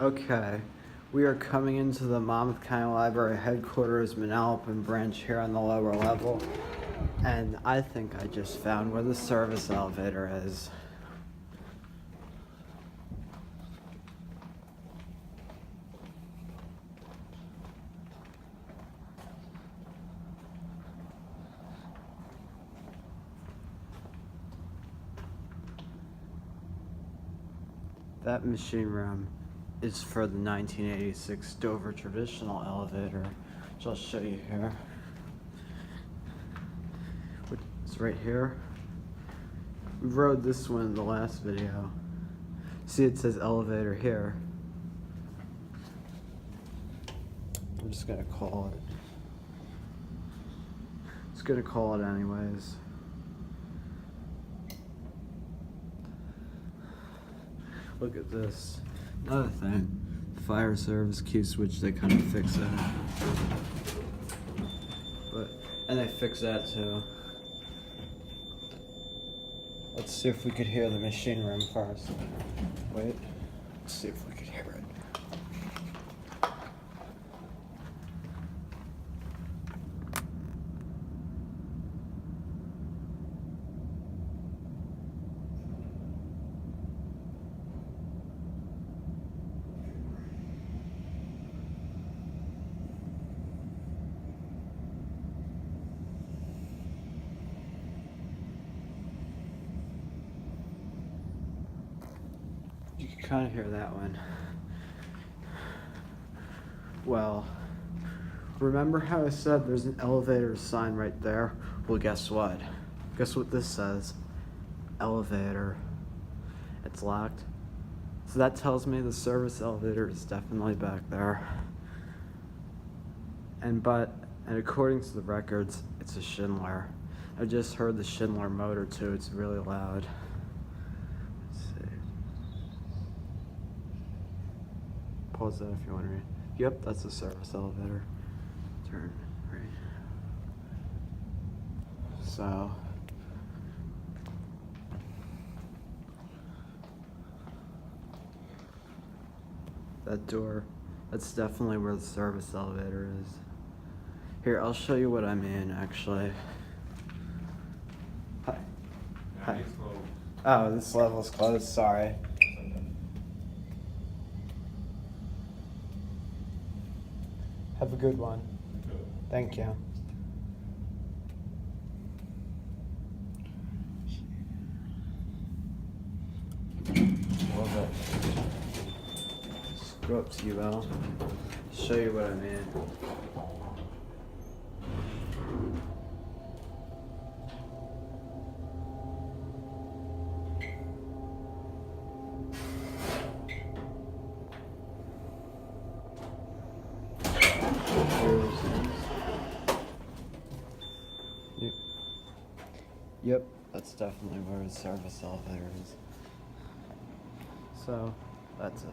Okay, we are coming into the Monmouth County Library headquarters, Manalapan branch here on the lower level. And I think I just found where the service elevator is. That machine room is for the 1986 Dover traditional elevator, which I'll show you here. It's right here. We rode this one in the last video. See, it says elevator here. I'm just gonna call it. Just gonna call it anyways. Look at this. Another thing, the fire service key switch, they kind of fix that. And they fix that too. Let's see if we could hear the machine room first. Wait, let's see if we could hear it. You can kind of hear that one. Well, remember how I said there's an elevator sign right there? Well, guess what? Guess what this says? Elevator. It's locked. So that tells me the service elevator is definitely back there. And according to the records, it's a Schindler. I just heard the Schindler motor too. It's really loud. Pause that if you want to read. Yep, that's the service elevator. Turn right. So that door, that's definitely where the service elevator is. Here, I'll show you what I mean actually. Hi. Hi. Oh, this level's closed, sorry. Have a good one. Thank you. Love it. Just go up to you, Al. Show you what I mean. Yep, that's definitely where the service elevator is. So, that's it.